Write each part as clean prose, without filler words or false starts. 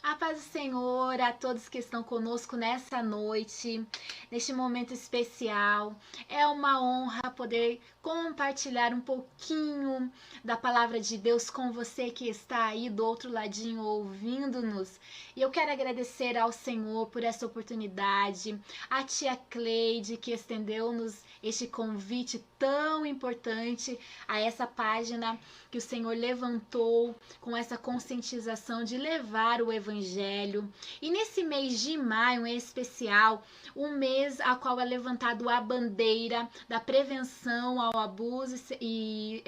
A paz do Senhor a todos que estão conosco nessa noite, neste momento especial. É uma honra poder compartilhar um pouquinho da palavra de Deus com você que está aí do outro ladinho ouvindo-nos. E eu quero agradecer ao Senhor por essa oportunidade, a tia Cleide que estendeu-nos este convite tão importante a essa página que o Senhor levantou com essa conscientização de levar o Evangelho. E nesse mês de maio em especial, um mês a qual é levantado a bandeira da prevenção ao abuso e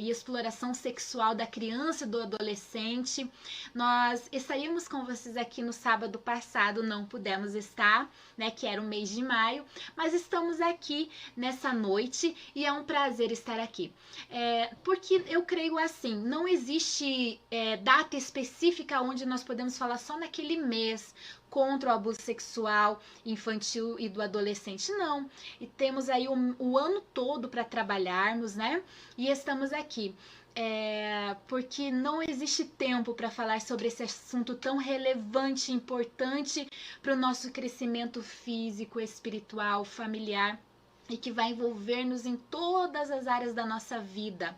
exploração sexual da criança e do adolescente. Nós saímos com vocês aqui no sábado passado, não pudemos estar, né, que era o mês de maio, mas estamos aqui nessa noite e é um prazer estar aqui. Porque eu creio assim, não existe data específica onde nós podemos falar só naquele mês contra o abuso sexual infantil e do adolescente, não. E temos aí o ano todo para trabalharmos, né? E estamos aqui. Porque não existe tempo para falar sobre esse assunto tão relevante e importante para o nosso crescimento físico, espiritual, familiar e que vai envolver-nos em todas as áreas da nossa vida.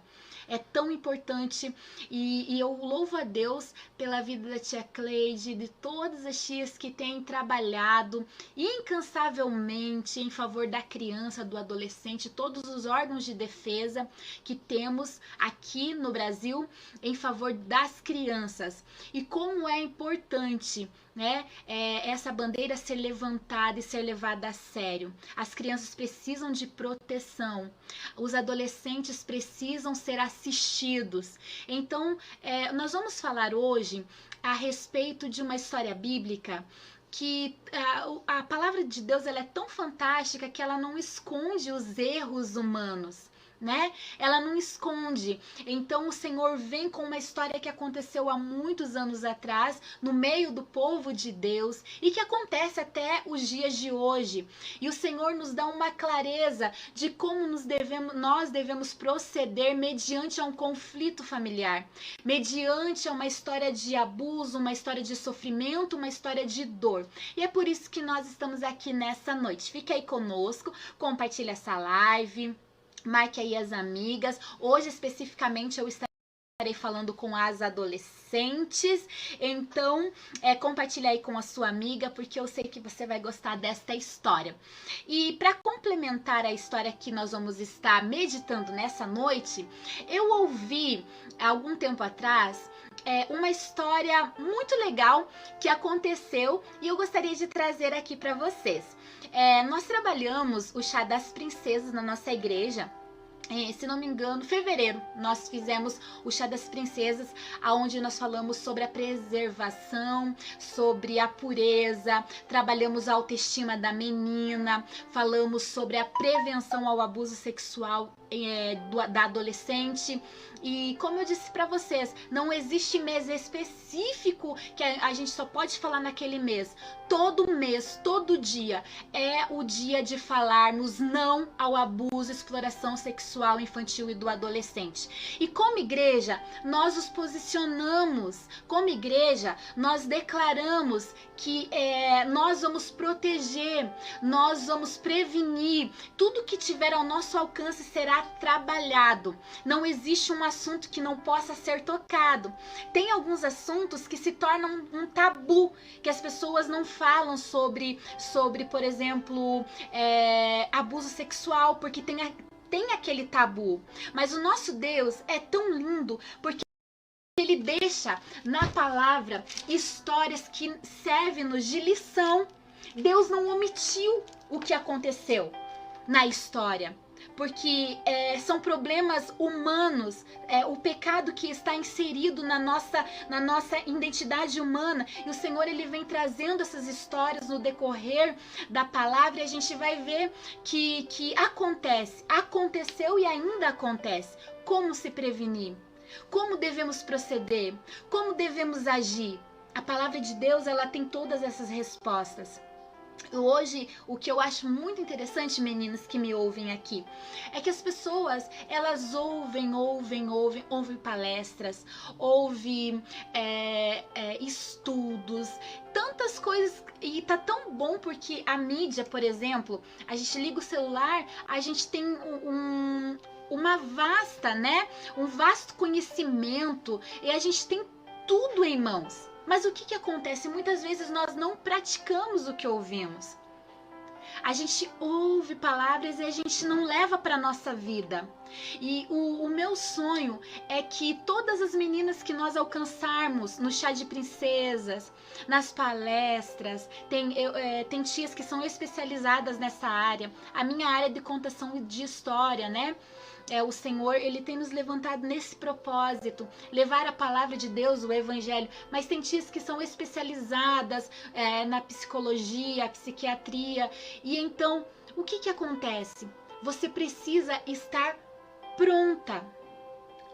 É tão importante e eu louvo a Deus pela vida da tia Cleide, de todas as tias que têm trabalhado incansavelmente em favor da criança, do adolescente, todos os órgãos de defesa que temos aqui no Brasil em favor das crianças. E como é importante, né, essa bandeira ser levantada e ser levada a sério. As crianças precisam de proteção, os adolescentes precisam ser assistidos. Então, nós vamos falar hoje a respeito de uma história bíblica que a palavra de Deus ela é tão fantástica que ela não esconde os erros humanos, né? Ela não esconde. Então o Senhor vem com uma história que aconteceu há muitos anos atrás, no meio do povo de Deus, e que acontece até os dias de hoje. E o Senhor nos dá uma clareza de como nós devemos proceder mediante a um conflito familiar, mediante a uma história de abuso, uma história de sofrimento, uma história de dor. E é por isso que nós estamos aqui nessa noite. Fica aí conosco, compartilha essa live, marque aí as amigas. Hoje especificamente eu estarei falando com as adolescentes, então compartilha aí com a sua amiga, porque eu sei que você vai gostar desta história. E para complementar a história que nós vamos estar meditando nessa noite, eu ouvi há algum tempo atrás uma história muito legal que aconteceu e eu gostaria de trazer aqui para vocês. Nós trabalhamos o Chá das Princesas na nossa igreja. Se não me engano, fevereiro, nós fizemos o Chá das Princesas, onde nós falamos sobre a preservação, sobre a pureza, trabalhamos a autoestima da menina, falamos sobre a prevenção ao abuso sexual da adolescente. E como eu disse para vocês, não existe mês específico que a gente só pode falar naquele mês. Todo mês, todo dia é o dia de falarmos não ao abuso, exploração sexual infantil e do adolescente. E como igreja, nós nos posicionamos, como igreja, nós declaramos que nós vamos proteger, nós vamos prevenir, tudo que tiver ao nosso alcance será trabalhado. Não existe um assunto que não possa ser tocado. Tem alguns assuntos que se tornam um tabu, que as pessoas não falam sobre por exemplo, abuso sexual, porque tem aquele tabu. Mas o nosso Deus é tão lindo porque Ele deixa na palavra histórias que servem-nos de lição. Deus não omitiu o que aconteceu na história, porque são problemas humanos, o pecado que está inserido na nossa identidade humana, e o Senhor ele vem trazendo essas histórias no decorrer da palavra, e a gente vai ver que aconteceu e ainda acontece. Como se prevenir? Como devemos proceder? Como devemos agir? A palavra de Deus ela tem todas essas respostas. Hoje, o que eu acho muito interessante, meninas que me ouvem aqui, é que as pessoas, elas ouvem palestras, ouvem estudos, tantas coisas, e tá tão bom porque a mídia, por exemplo, a gente liga o celular, a gente tem uma vasta, né, um vasto conhecimento, e a gente tem tudo em mãos. Mas o que acontece? Muitas vezes nós não praticamos o que ouvimos. A gente ouve palavras e a gente não leva para a nossa vida. E o meu sonho é que todas as meninas que nós alcançarmos no chá de princesas, nas palestras, tem tias que são especializadas nessa área. A minha área é de contação de história, né? O Senhor, Ele tem nos levantado nesse propósito, levar a palavra de Deus, o Evangelho, mas tem tias que são especializadas na psicologia, psiquiatria, e então, o que acontece? Você precisa estar pronta,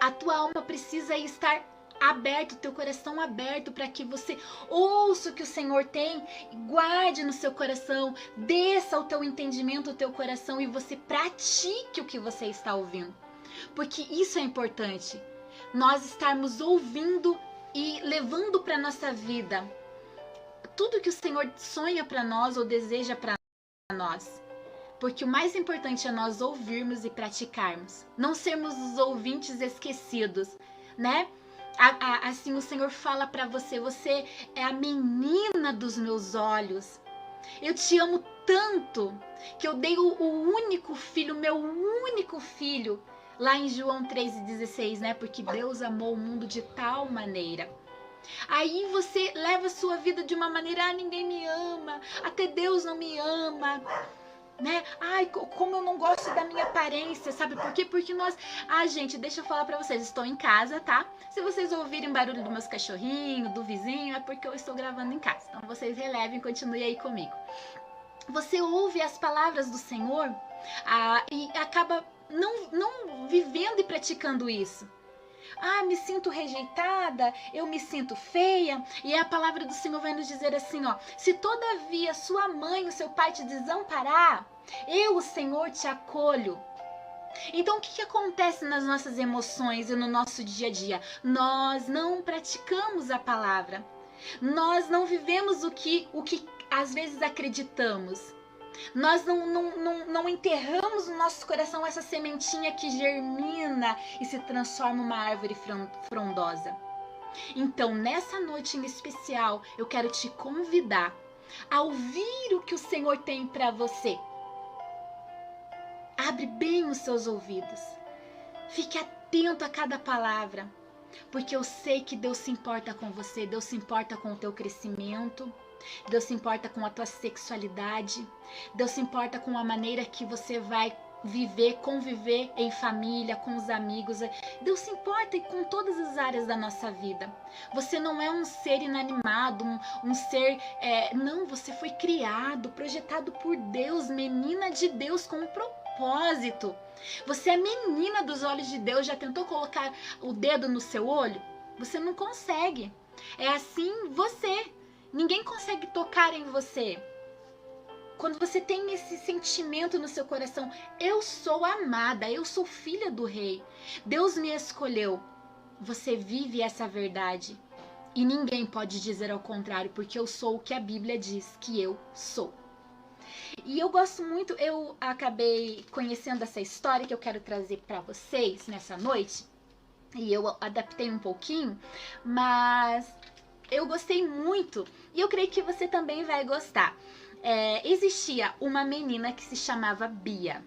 a tua alma precisa estar aberto, teu coração aberto, para que você ouça o que o Senhor tem, guarde no seu coração, desça o teu entendimento, o teu coração, e você pratique o que você está ouvindo, porque isso é importante, nós estarmos ouvindo e levando para nossa vida tudo que o Senhor sonha para nós ou deseja para nós. Porque o mais importante é nós ouvirmos e praticarmos, não sermos os ouvintes esquecidos, né? Assim o Senhor fala para você, você é a menina dos meus olhos. Eu te amo tanto que eu dei o único filho, meu único filho, lá em João 3,16, né? Porque Deus amou o mundo de tal maneira. Aí você leva a sua vida de uma maneira, ninguém me ama, até Deus não me ama, né? Ai, como eu não gosto da minha aparência, sabe por quê? Porque nós... gente, deixa eu falar pra vocês, estou em casa, tá? Se vocês ouvirem barulho dos meus cachorrinhos, do vizinho, é porque eu estou gravando em casa. Então vocês relevem, continuem aí comigo. Você ouve as palavras do Senhor e acaba não vivendo e praticando isso. Me sinto rejeitada, eu me sinto feia. E a palavra do Senhor vai nos dizer assim, ó: se todavia sua mãe, o seu pai te desamparar, eu, o Senhor, te acolho. Então, o que acontece nas nossas emoções e no nosso dia a dia? Nós não praticamos a palavra. Nós não vivemos o que às vezes acreditamos. Nós não enterramos no nosso coração essa sementinha que germina e se transforma uma árvore frondosa. Então, nessa noite em especial, eu quero te convidar a ouvir o que o Senhor tem para você. Abre bem os seus ouvidos. Fique atento a cada palavra, porque eu sei que Deus se importa com você, Deus se importa com o teu crescimento, Deus se importa com a tua sexualidade, Deus se importa com a maneira que você vai viver, conviver em família, com os amigos. Deus se importa com todas as áreas da nossa vida. Você não é um ser inanimado, um ser... não, você foi criado, projetado por Deus, menina de Deus, com um propósito. Você é menina dos olhos de Deus. Já tentou colocar o dedo no seu olho? Você não consegue. É assim você. Ninguém consegue tocar em você. Quando você tem esse sentimento no seu coração, eu sou amada, eu sou filha do rei, Deus me escolheu. Você vive essa verdade. E ninguém pode dizer ao contrário, porque eu sou o que a Bíblia diz que eu sou. E eu gosto muito, eu acabei conhecendo essa história que eu quero trazer para vocês nessa noite. E eu adaptei um pouquinho, mas eu gostei muito e eu creio que você também vai gostar. Existia uma menina que se chamava Bia.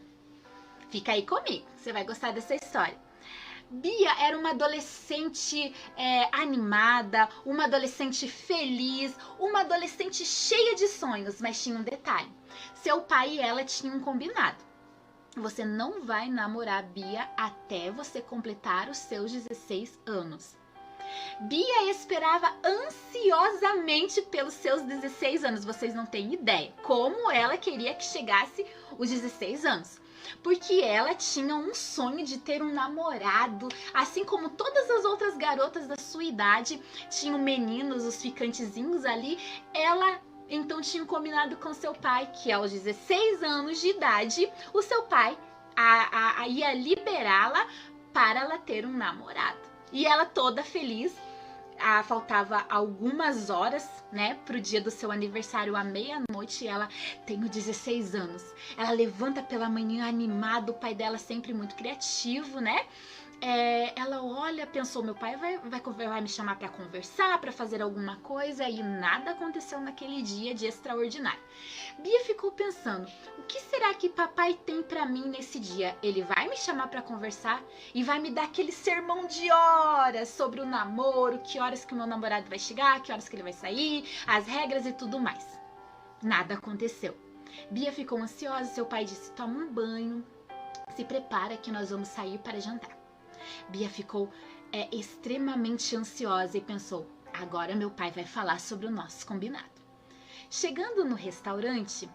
Fica aí comigo, você vai gostar dessa história. Bia era uma adolescente animada, uma adolescente feliz, uma adolescente cheia de sonhos, mas tinha um detalhe. Seu pai e ela tinham combinado. Você não vai namorar Bia até você completar os seus 16 anos. Bia esperava ansiosamente pelos seus 16 anos. Vocês não têm ideia como ela queria que chegasse os 16 anos. Porque ela tinha um sonho de ter um namorado, assim como todas as outras garotas da sua idade tinham meninos, os ficantezinhos ali. Ela então tinham combinado com seu pai que aos 16 anos de idade, o seu pai ia liberá-la para ela ter um namorado. E ela toda feliz, faltava algumas horas, né, pro dia do seu aniversário, à meia-noite, e ela tem 16 anos. Ela levanta pela manhã animada, o pai dela sempre muito criativo, né? Ela olha, pensou, meu pai vai me chamar para conversar, para fazer alguma coisa, e nada aconteceu naquele dia de extraordinário. Bia ficou pensando, o que será que papai tem para mim nesse dia? Ele vai me chamar para conversar e vai me dar aquele sermão de horas sobre o namoro, que horas que o meu namorado vai chegar, que horas que ele vai sair, as regras e tudo mais. Nada aconteceu. Bia ficou ansiosa, seu pai disse, toma um banho, se prepara que nós vamos sair para jantar. Bia ficou extremamente ansiosa e pensou, agora meu pai vai falar sobre o nosso combinado. Chegando no restaurante,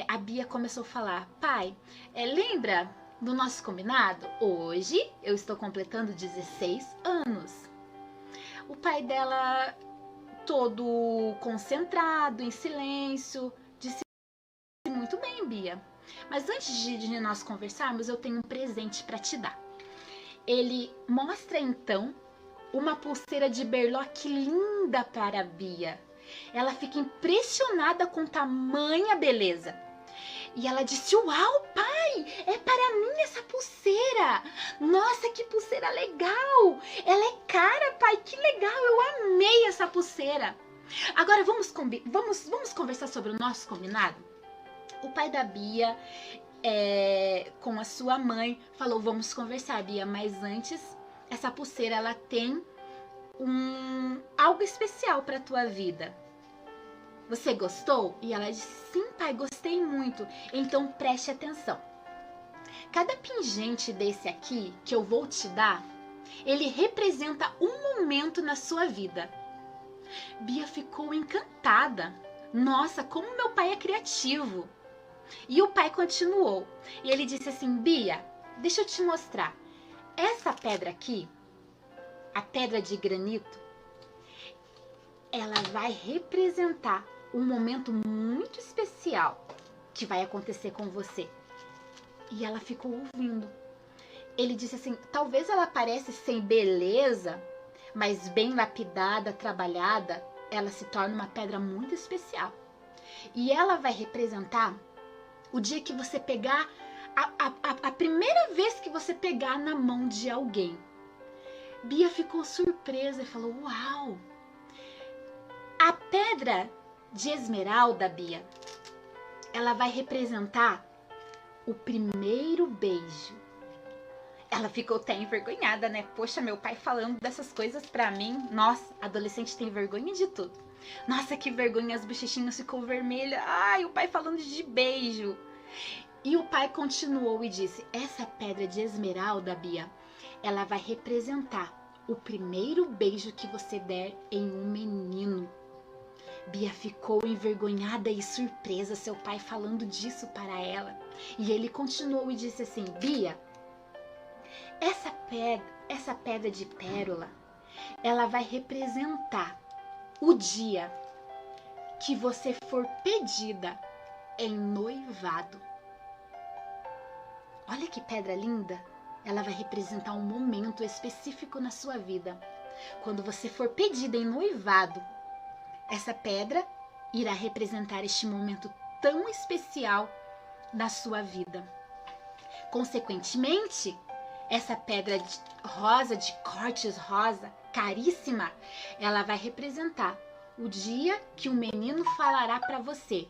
a Bia começou a falar, pai, lembra do nosso combinado? Hoje eu estou completando 16 anos. O pai dela, todo concentrado, em silêncio, disse, muito bem, Bia, mas antes de nós conversarmos, eu tenho um presente para te dar. Ele mostra então uma pulseira de berloque linda para a Bia. Ela fica impressionada com tamanha beleza. E ela disse, uau, pai, é para mim essa pulseira. Nossa, que pulseira legal. Ela é cara, pai, que legal, eu amei essa pulseira. Agora vamos conversar sobre o nosso combinado? O pai da Bia, com a sua mãe, falou, vamos conversar, Bia, mas antes, essa pulseira, ela tem algo especial para a tua vida. Você gostou? E ela disse, sim, pai, gostei muito. Então preste atenção. Cada pingente desse aqui que eu vou te dar, ele representa um momento na sua vida. Bia ficou encantada. Nossa, como meu pai é criativo. E o pai continuou. E ele disse assim, Bia, deixa eu te mostrar. Essa pedra aqui, a pedra de granito, ela vai representar um momento muito especial que vai acontecer com você. E ela ficou ouvindo. Ele disse assim, talvez ela pareça sem beleza, mas bem lapidada, trabalhada, ela se torna uma pedra muito especial. E ela vai representar o dia que você pegar, a primeira vez que você pegar na mão de alguém. Bia ficou surpresa e falou, uau! A pedra de esmeralda, Bia, ela vai representar o primeiro beijo. Ela ficou até envergonhada, né? Poxa, meu pai falando dessas coisas pra mim. Nossa, adolescente tem vergonha de tudo. Nossa, que vergonha, as bochechinhas ficou vermelhas. Ai, o pai falando de beijo. E o pai continuou e disse, essa pedra de esmeralda, Bia, ela vai representar o primeiro beijo que você der em um menino. Bia ficou envergonhada e surpresa, seu pai falando disso para ela. E ele continuou e disse assim, Bia, essa pedra de pérola, ela vai representar o dia que você for pedida em noivado. Olha que pedra linda! Ela vai representar um momento específico na sua vida. Quando você for pedida em noivado, essa pedra irá representar este momento tão especial na sua vida. Consequentemente, essa pedra rosa, de cortes rosa, caríssima, ela vai representar o dia que o menino falará para você,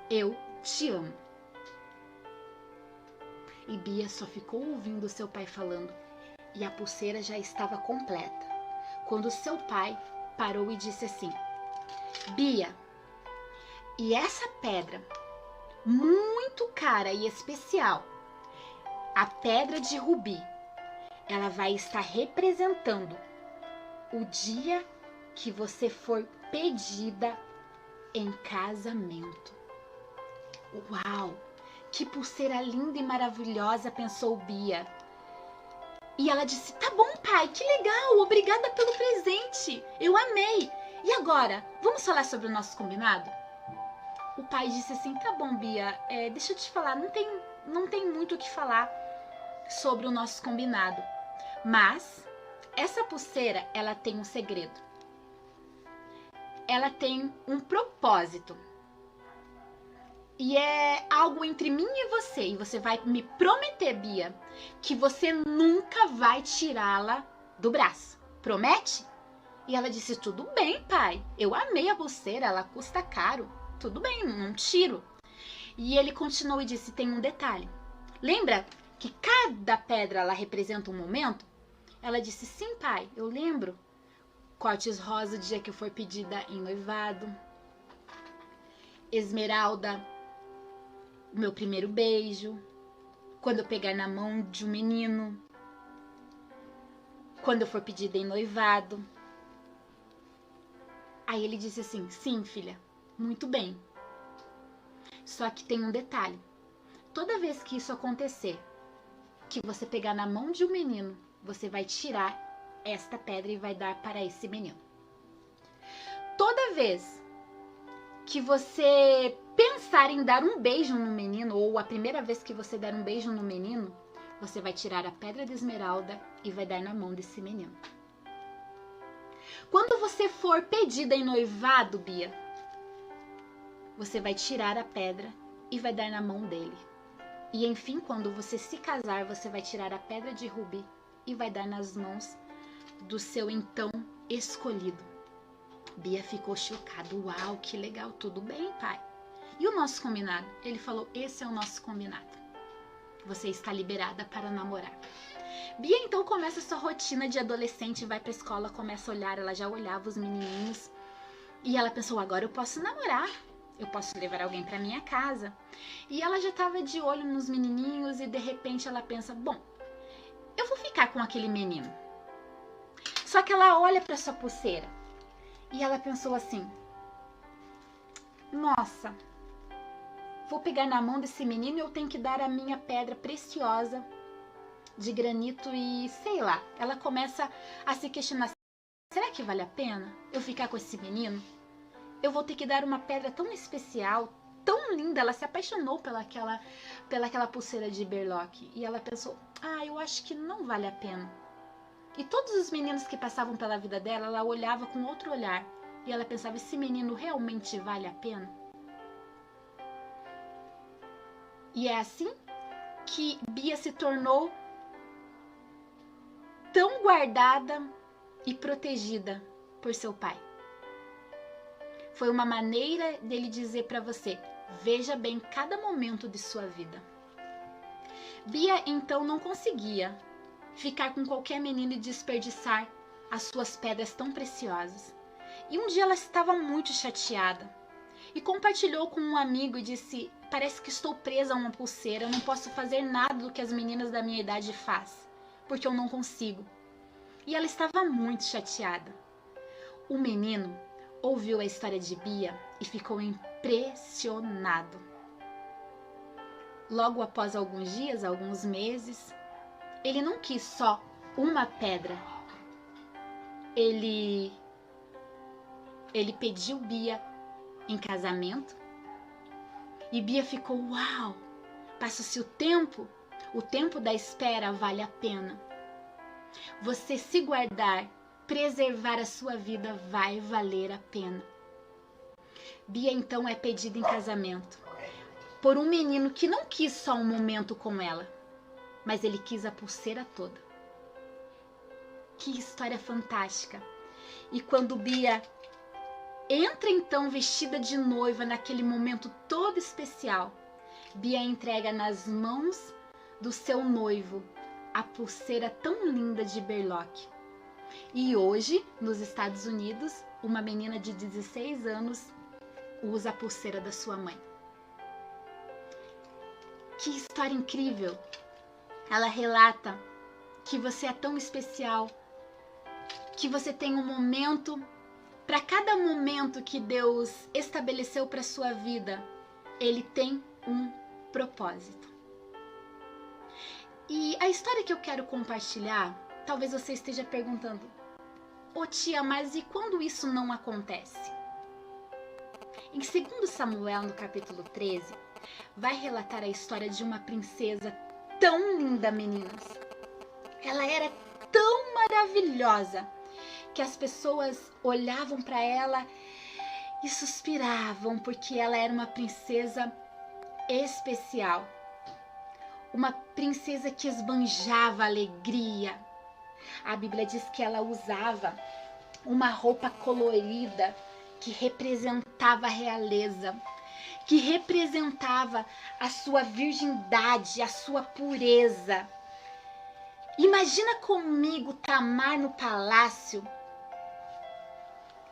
eu te amo. E Bia só ficou ouvindo seu pai falando, e a pulseira já estava completa, quando seu pai parou e disse assim, Bia, e essa pedra muito cara e especial, a pedra de rubi, ela vai estar representando o dia que você for pedida em casamento. Uau! Que pulseira linda e maravilhosa, pensou Bia. E ela disse, tá bom, pai, que legal, obrigada pelo presente, eu amei. E agora, vamos falar sobre o nosso combinado? O pai disse assim, tá bom, Bia, deixa eu te falar, não tem muito o que falar sobre o nosso combinado. Mas essa pulseira, ela tem um segredo. Ela tem um propósito. E é algo entre mim e você. E você vai me prometer, Bia, que você nunca vai tirá-la do braço. Promete? E ela disse, tudo bem, pai. Eu amei a pulseira, ela custa caro. Tudo bem, não tiro. E ele continuou e disse, tem um detalhe. Lembra que cada pedra ela representa um momento? Ela disse, sim, pai, eu lembro. Cortes rosa, o dia que eu for pedida em noivado. Esmeralda, o meu primeiro beijo. Quando eu pegar na mão de um menino. Quando eu for pedida em noivado. Aí ele disse assim, sim, filha, muito bem. Só que tem um detalhe. Toda vez que isso acontecer, que você pegar na mão de um menino, você vai tirar esta pedra e vai dar para esse menino. Toda vez que você pensar em dar um beijo no menino, ou a primeira vez que você der um beijo no menino, você vai tirar a pedra de esmeralda e vai dar na mão desse menino. Quando você for pedida em noivado, Bia, você vai tirar a pedra e vai dar na mão dele. E enfim, quando você se casar, você vai tirar a pedra de rubi e vai dar nas mãos do seu então escolhido. Bia ficou chocada. Uau, que legal, tudo bem, pai. E o nosso combinado? Ele falou, esse é o nosso combinado. Você está liberada para namorar. Bia então começa sua rotina de adolescente, vai pra escola, começa a olhar, ela já olhava os menininhos. E ela pensou, agora eu posso namorar. Eu posso levar alguém para minha casa. E ela já estava de olho nos menininhos e de repente ela pensa, bom, eu vou ficar com aquele menino. Só que ela olha para sua pulseira e ela pensou assim, nossa, vou pegar na mão desse menino e eu tenho que dar a minha pedra preciosa de granito e sei lá. Ela começa a se questionar, será que vale a pena eu ficar com esse menino? Eu vou ter que dar uma pedra tão especial, tão linda. Ela se apaixonou pelaquela pulseira de berloque. E ela pensou, eu acho que não vale a pena. E todos os meninos que passavam pela vida dela, ela olhava com outro olhar. E ela pensava, esse menino realmente vale a pena? E é assim que Bia se tornou tão guardada e protegida por seu pai. Foi uma maneira dele dizer para você, veja bem cada momento de sua vida. Bia então não conseguia ficar com qualquer menino e desperdiçar as suas pedras tão preciosas. E um dia ela estava muito chateada e compartilhou com um amigo e disse, parece que estou presa a uma pulseira, eu não posso fazer nada do que as meninas da minha idade fazem, porque eu não consigo. E ela estava muito chateada. O menino ouviu a história de Bia e ficou impressionado. Logo após alguns dias, alguns meses, ele não quis só uma pedra. Ele pediu Bia em casamento e Bia ficou, uau, passa-se o tempo da espera vale a pena. Você se guardar, preservar a sua vida vai valer a pena. Bia então é pedida em casamento por um menino que não quis só um momento com ela, mas ele quis a pulseira toda. Que história fantástica! E quando Bia entra então vestida de noiva naquele momento todo especial, Bia entrega nas mãos do seu noivo a pulseira tão linda de berloque. E hoje, nos Estados Unidos, uma menina de 16 anos usa a pulseira da sua mãe. Que história incrível! Ela relata que você é tão especial, que você tem um momento, para cada momento que Deus estabeleceu para sua vida, Ele tem um propósito. E a história que eu quero compartilhar, talvez você esteja perguntando, Ô tia, mas e quando isso não acontece? Em 2 Samuel, no capítulo 13, vai relatar a história de uma princesa tão linda, meninas. Ela era tão maravilhosa que as pessoas olhavam para ela e suspiravam, porque ela era uma princesa especial. Uma princesa que esbanjava alegria. A Bíblia diz que ela usava uma roupa colorida que representava a realeza, que representava a sua virgindade, a sua pureza. Imagina comigo Tamar no palácio.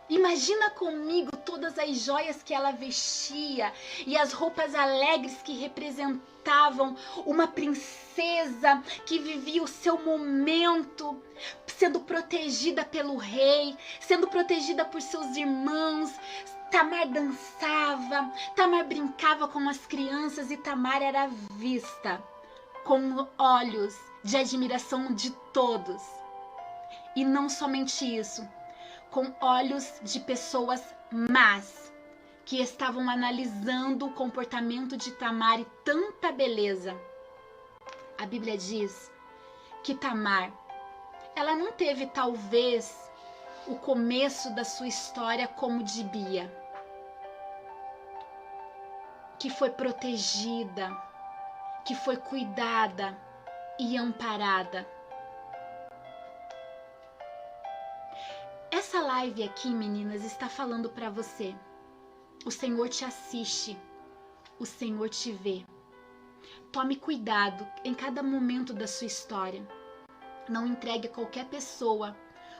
Imagina comigo todas as joias que ela vestia e as roupas alegres que representavam uma princesa que vivia o seu momento, sendo protegida pelo rei, sendo protegida por seus irmãos. Tamar dançava, Tamar brincava com as crianças e Tamar era vista com olhos de admiração de todos. E não somente isso, com olhos de pessoas más, que estavam analisando o comportamento de Tamar e tanta beleza. A Bíblia diz que Tamar, ela não teve talvez o começo da sua história como de Bia, que foi protegida, que foi cuidada e amparada. Essa live aqui, meninas, está falando para você. O Senhor te assiste, o Senhor te vê. Tome cuidado em cada momento da sua história. Não entregue a qualquer pessoa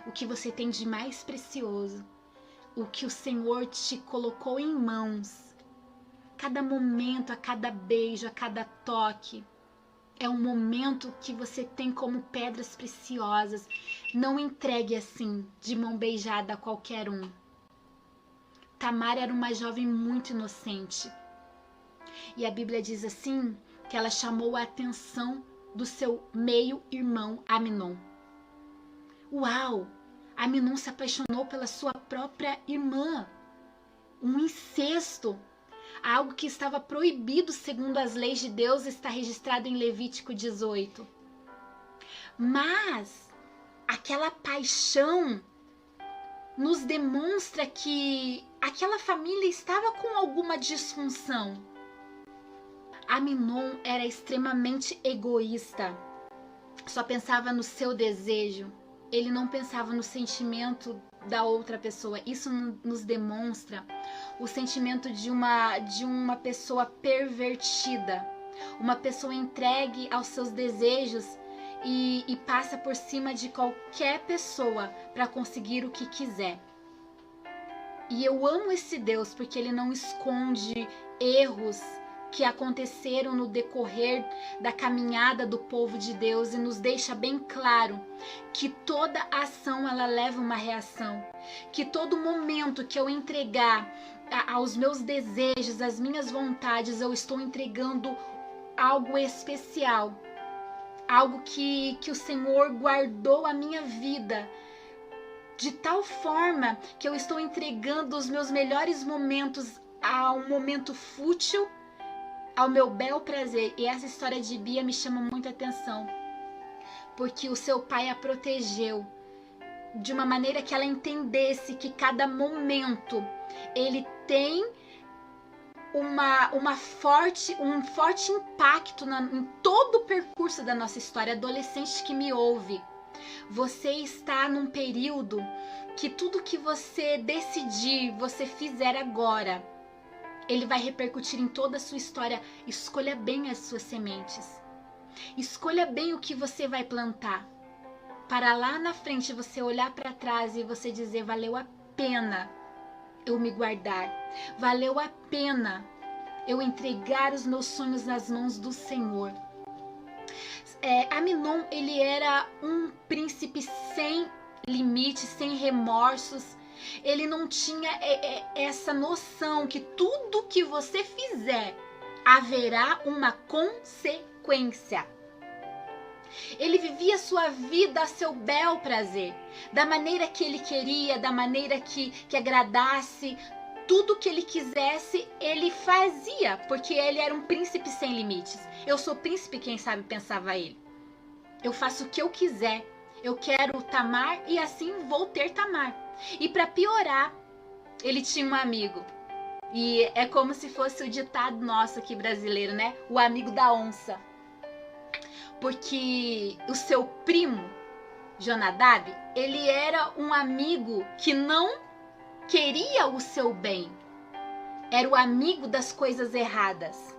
o que você tem de mais precioso, o que o Senhor te colocou em mãos. Cada momento, a cada beijo, a cada toque, é um momento que você tem como pedras preciosas. Não entregue assim, de mão beijada a qualquer um. Tamar era uma jovem muito inocente. E a Bíblia diz assim, que ela chamou a atenção do seu meio-irmão Amnon. Uau! Amnon se apaixonou pela sua própria irmã. Um incesto. Algo que estava proibido segundo as leis de Deus, está registrado em Levítico 18. Mas aquela paixão nos demonstra que aquela família estava com alguma disfunção. Amnon era extremamente egoísta, só pensava no seu desejo, ele não pensava no sentimento da outra pessoa. Isso nos demonstra o sentimento de uma pessoa pervertida, uma pessoa entregue aos seus desejos e passa por cima de qualquer pessoa para conseguir o que quiser. E eu amo esse Deus porque ele não esconde erros que aconteceram no decorrer da caminhada do povo de Deus e nos deixa bem claro que toda ação ela leva uma reação, que todo momento que eu entregar aos meus desejos, às minhas vontades, eu estou entregando algo especial, algo que o Senhor guardou a minha vida, de tal forma que eu estou entregando os meus melhores momentos a um momento fútil, ao meu bel prazer. E essa história de Bia me chama muita atenção, porque o seu pai a protegeu de uma maneira que ela entendesse que cada momento ele tem um forte impacto em todo o percurso da nossa história. Adolescente que me ouve, você está num período que tudo que você decidir, você fizer agora, ele vai repercutir em toda a sua história. Escolha bem as suas sementes. Escolha bem o que você vai plantar, para lá na frente você olhar para trás e você dizer: valeu a pena eu me guardar, valeu a pena eu entregar os meus sonhos nas mãos do Senhor. Amnon, ele era um príncipe sem limites, sem remorsos. Ele não tinha essa noção que tudo que você fizer haverá uma consequência. Ele vivia sua vida a seu bel prazer, da maneira que ele queria, da maneira que agradasse. Tudo que ele quisesse, ele fazia, porque ele era um príncipe sem limites. Eu sou príncipe, quem sabe, pensava ele. Eu faço o que eu quiser. Eu quero Tamar e assim vou ter Tamar. E para piorar, ele tinha um amigo. E é como se fosse o ditado nosso aqui brasileiro, né? O amigo da onça. Porque o seu primo, Jonadab, ele era um amigo que não queria o seu bem. Era o amigo das coisas erradas.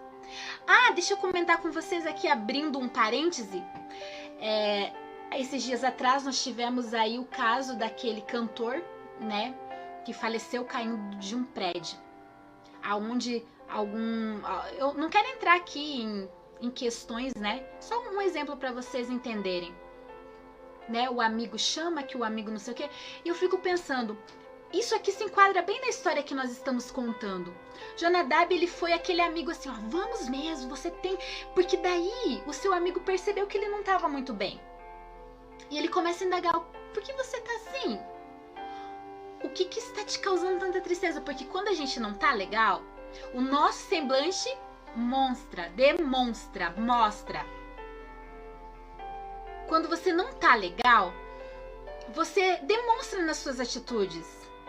Ah, deixa eu comentar com vocês aqui, abrindo um parêntese. Esses dias atrás nós tivemos aí o caso daquele cantor, né? Que faleceu caindo de um prédio. Aonde eu não quero entrar aqui em questões, né? Só um exemplo para vocês entenderem. Né? O amigo chama, que o amigo não sei o quê. E eu fico pensando, isso aqui se enquadra bem na história que nós estamos contando. Jonadab, ele foi aquele amigo assim, ó, vamos mesmo, você tem... Porque daí o seu amigo percebeu que ele não estava muito bem. E ele começa a indagar, por que você tá assim? O que está te causando tanta tristeza? Porque quando a gente não tá legal, o nosso semblante mostra. Quando você não tá legal, você demonstra nas suas atitudes.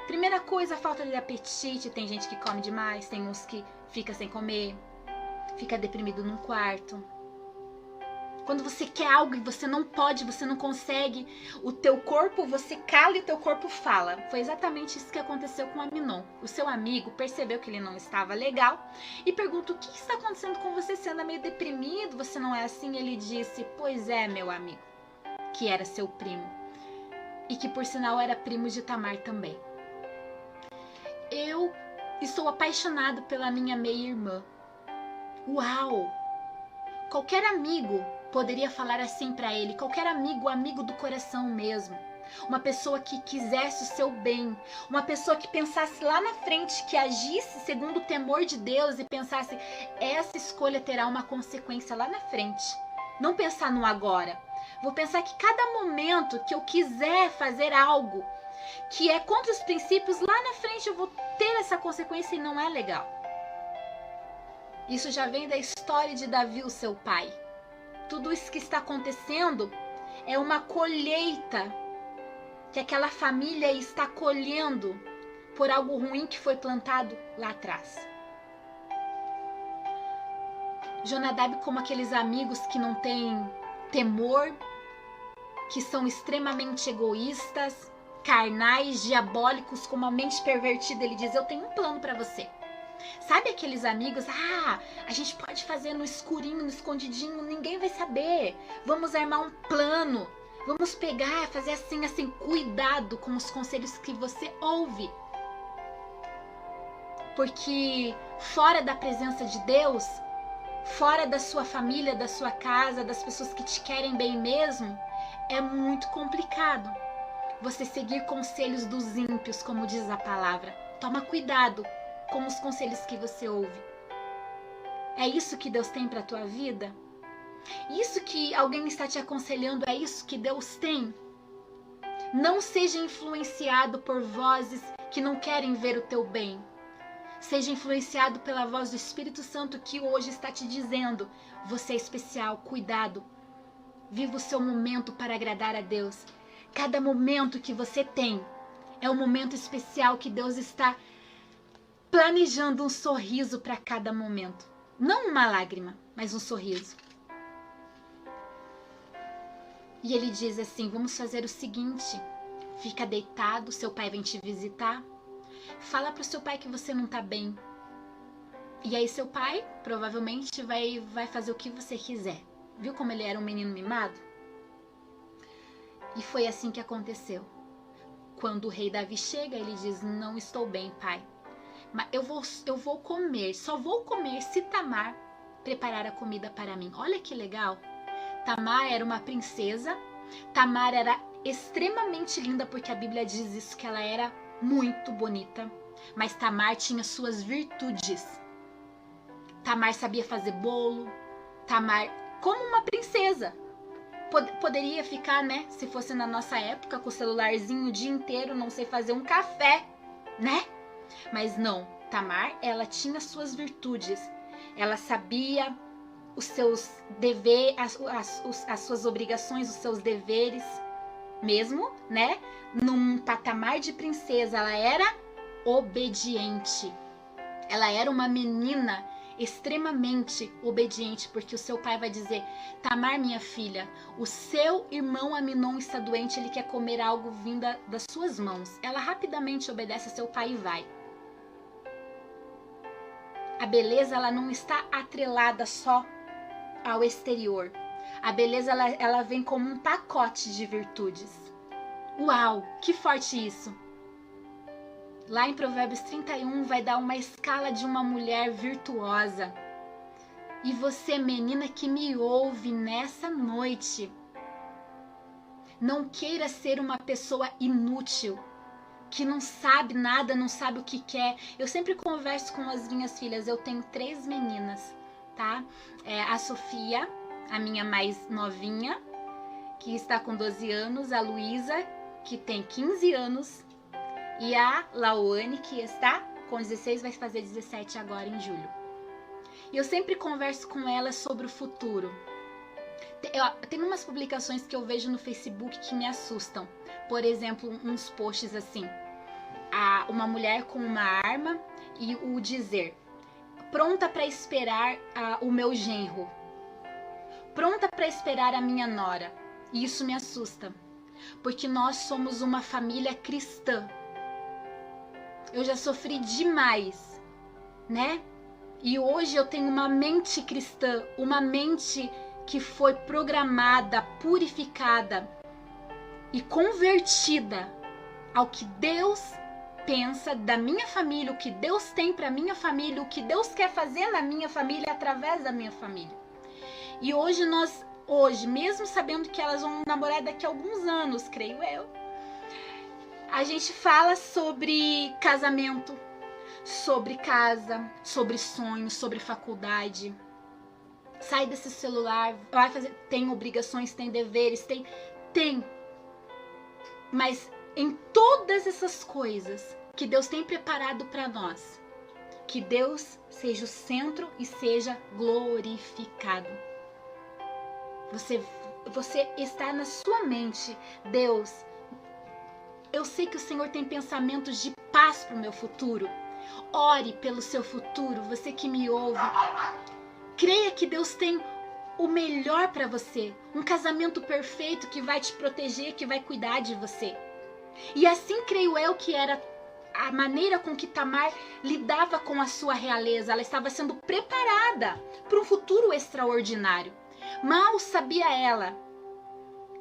Primeira coisa, falta de apetite. Tem gente que come demais, tem uns que fica sem comer, fica deprimido num quarto. Quando você quer algo e você não pode, você não consegue, o teu corpo, você cala e o teu corpo fala. Foi exatamente isso que aconteceu com Aminon. O seu amigo percebeu que ele não estava legal e pergunta, o que está acontecendo com você? Você anda meio deprimido, você não é assim? Ele disse, pois é, meu amigo, que era seu primo. E que por sinal era primo de Tamar também. Eu estou apaixonado pela minha meia-irmã. Uau! Qualquer amigo poderia falar assim para ele, qualquer amigo do coração mesmo. Uma pessoa que quisesse o seu bem, uma pessoa que pensasse lá na frente, que agisse segundo o temor de Deus e pensasse, essa escolha terá uma consequência lá na frente. Não pensar no agora. Vou pensar que cada momento que eu quiser fazer algo que é contra os princípios, lá na frente eu vou ter essa consequência e não é legal. Isso já vem da história de Davi, o seu pai. Tudo isso que está acontecendo é uma colheita que aquela família está colhendo por algo ruim que foi plantado lá atrás. Jonadab, como aqueles amigos que não têm temor, que são extremamente egoístas, carnais, diabólicos, com uma mente pervertida, ele diz, eu tenho um plano para você. Sabe aqueles amigos, a gente pode fazer no escurinho, no escondidinho, ninguém vai saber. Vamos armar um plano, vamos pegar, fazer assim, cuidado com os conselhos que você ouve. Porque fora da presença de Deus, fora da sua família, da sua casa, das pessoas que te querem bem mesmo, é muito complicado você seguir conselhos dos ímpios, como diz a palavra. Toma cuidado com os conselhos que você ouve. É isso que Deus tem para a tua vida? Isso que alguém está te aconselhando, é isso que Deus tem? Não seja influenciado por vozes que não querem ver o teu bem. Seja influenciado pela voz do Espírito Santo que hoje está te dizendo, você é especial, cuidado. Viva o seu momento para agradar a Deus. Cada momento que você tem é um momento especial que Deus está planejando um sorriso para cada momento. Não uma lágrima, mas um sorriso. E ele diz assim, vamos fazer o seguinte, fica deitado, seu pai vem te visitar, fala para o seu pai que você não está bem. E aí seu pai provavelmente vai fazer o que você quiser. Viu como ele era um menino mimado? E foi assim que aconteceu. Quando o rei Davi chega, ele diz, não estou bem, pai. Mas eu vou comer, só vou comer se Tamar preparar a comida para mim. Olha que legal. Tamar era uma princesa. Tamar era extremamente linda, porque a Bíblia diz isso, que ela era muito bonita. Mas Tamar tinha suas virtudes. Tamar sabia fazer bolo. Tamar, como uma princesa. Poderia ficar, né? Se fosse na nossa época, com o celularzinho o dia inteiro, não sei fazer um café, né? Mas não, Tamar, ela tinha suas virtudes. Ela sabia os seus deveres, as suas obrigações, os seus deveres, mesmo, né? Num patamar de princesa, ela era obediente. Ela era uma menina extremamente obediente, porque o seu pai vai dizer: Tamar, minha filha, o seu irmão Aminon está doente, ele quer comer algo vindo das suas mãos. Ela rapidamente obedece a seu pai e vai. A beleza, ela não está atrelada só ao exterior. A beleza, ela vem como um pacote de virtudes. Uau, que forte isso! Lá em Provérbios 31 vai dar uma escala de uma mulher virtuosa. E você, menina que me ouve nessa noite, não queira ser uma pessoa inútil, que não sabe nada, não sabe o que quer. Eu sempre converso com as minhas filhas, eu tenho 3 meninas, tá? A Sofia, a minha mais novinha, que está com 12 anos, a Luísa, que tem 15 anos, e a Lawane, que está com 16, vai fazer 17 agora em julho. E eu sempre converso com elas sobre o futuro. Tem umas publicações que eu vejo no Facebook que me assustam. Por exemplo, uns posts assim: uma mulher com uma arma e o dizer: pronta para esperar o meu genro, pronta para esperar a minha nora. E isso me assusta, porque nós somos uma família cristã. Eu já sofri demais, né? E hoje eu tenho uma mente cristã, uma mente que foi programada, purificada e convertida ao que Deus pensa da minha família, o que Deus tem para minha família, o que Deus quer fazer na minha família através da minha família. E hoje mesmo sabendo que elas vão namorar daqui a alguns anos, creio eu, a gente fala sobre casamento, sobre casa, sobre sonhos, sobre faculdade. Sai desse celular, vai fazer, tem obrigações, tem deveres, tem. Mas em todas essas coisas que Deus tem preparado para nós, que Deus seja o centro e seja glorificado. Você está na sua mente: Deus, eu sei que o Senhor tem pensamentos de paz para o meu futuro. Ore pelo seu futuro, você que me ouve. Creia que Deus tem o melhor para você. Um casamento perfeito que vai te proteger, que vai cuidar de você. E assim creio eu que era a maneira com que Tamar lidava com a sua realeza. Ela estava sendo preparada para um futuro extraordinário. Mal sabia ela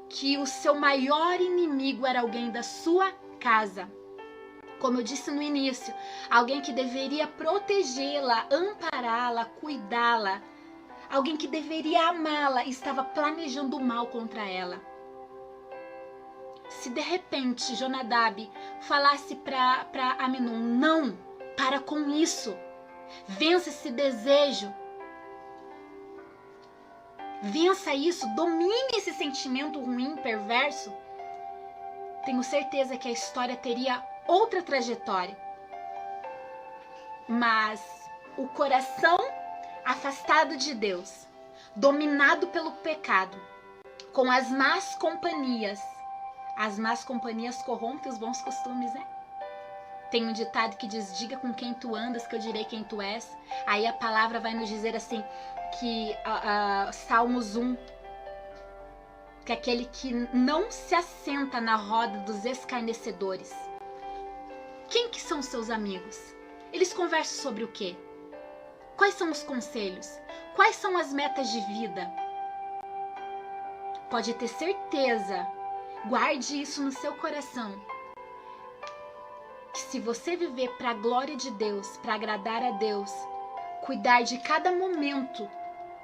que o seu maior inimigo era alguém da sua casa. Como eu disse no início, alguém que deveria protegê-la, ampará-la, cuidá-la. Alguém que deveria amá-la e estava planejando o mal contra ela. Se de repente Jonadab falasse para Aminon: não, para com isso, vença esse desejo, vença isso, domine esse sentimento ruim, perverso, tenho certeza que a história teria outra trajetória. Mas o coração afastado de Deus, dominado pelo pecado, com as más companhias corrompem os bons costumes, né? Tem um ditado que diz: diga com quem tu andas, que eu direi quem tu és. Aí a palavra vai nos dizer assim, que Salmos 1, que é aquele que não se assenta na roda dos escarnecedores. Quem que são seus amigos? Eles conversam sobre o quê? Quais são os conselhos? Quais são as metas de vida? Pode ter certeza, guarde isso no seu coração, que se você viver para a glória de Deus, para agradar a Deus, cuidar de cada momento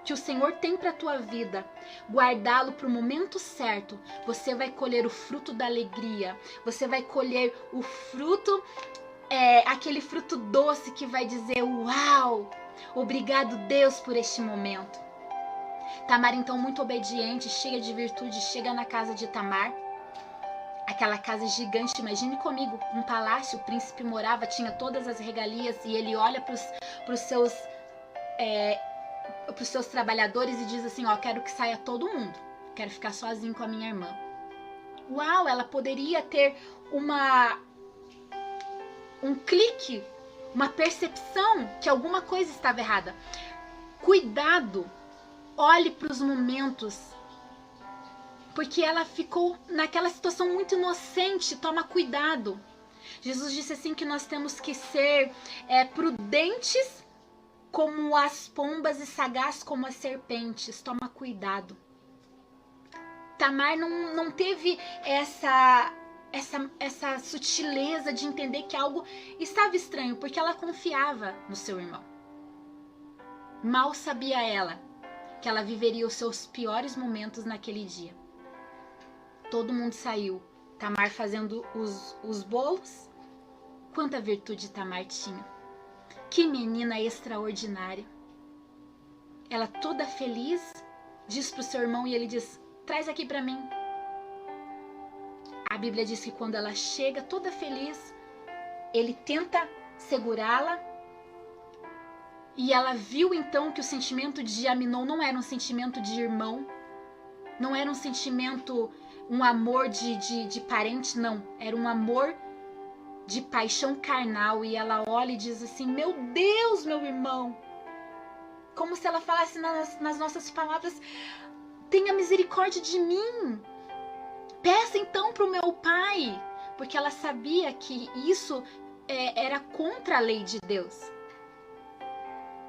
que o Senhor tem para a tua vida, guardá-lo para o momento certo, você vai colher o fruto da alegria, você vai colher o fruto, aquele fruto doce que vai dizer: uau, obrigado Deus por este momento. Tamar, então, muito obediente, cheia de virtude, chega na casa de Tamar. Aquela casa gigante, imagine comigo, um palácio, o príncipe morava, tinha todas as regalias, e ele olha para os seus trabalhadores e diz assim, ó, quero que saia todo mundo, quero ficar sozinho com a minha irmã. Uau, ela poderia ter um clique, uma percepção que alguma coisa estava errada. Cuidado, olhe para os momentos, porque ela ficou naquela situação muito inocente, toma cuidado. Jesus disse assim que nós temos que ser prudentes como as pombas e sagazes como as serpentes, toma cuidado. Tamar não teve essa sutileza de entender que algo estava estranho, porque ela confiava no seu irmão. Mal sabia ela que ela viveria os seus piores momentos naquele dia. Todo mundo saiu, Tamar fazendo os bolos. Quanta virtude Tamar tinha. Que menina extraordinária. Ela toda feliz, diz para o seu irmão e ele diz, traz aqui para mim. A Bíblia diz que quando ela chega toda feliz, ele tenta segurá-la. E ela viu então que o sentimento de Aminon não era um sentimento de irmão, não era um sentimento, um amor de parente, não. Era um amor de paixão carnal. E ela olha e diz assim, meu Deus, meu irmão. Como se ela falasse nas nossas palavras, tenha misericórdia de mim. Peça então para o meu pai. Porque ela sabia que isso era contra a lei de Deus.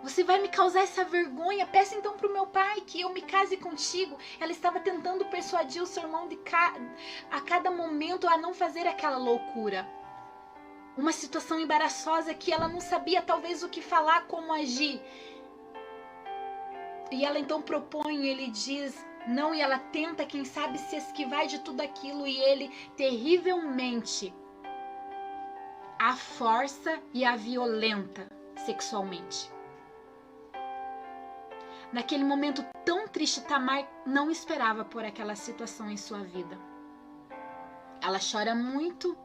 Você vai me causar essa vergonha? Peça então para o meu pai que eu me case contigo. Ela estava tentando persuadir o seu irmão a cada momento a não fazer aquela loucura. Uma situação embaraçosa que ela não sabia talvez o que falar, como agir. E ela então propõe, ele diz não, e ela tenta, quem sabe, se esquivar de tudo aquilo, e ele terrivelmente a força e a violenta sexualmente. Naquele momento tão triste, Tamar não esperava por aquela situação em sua vida. Ela chora muito,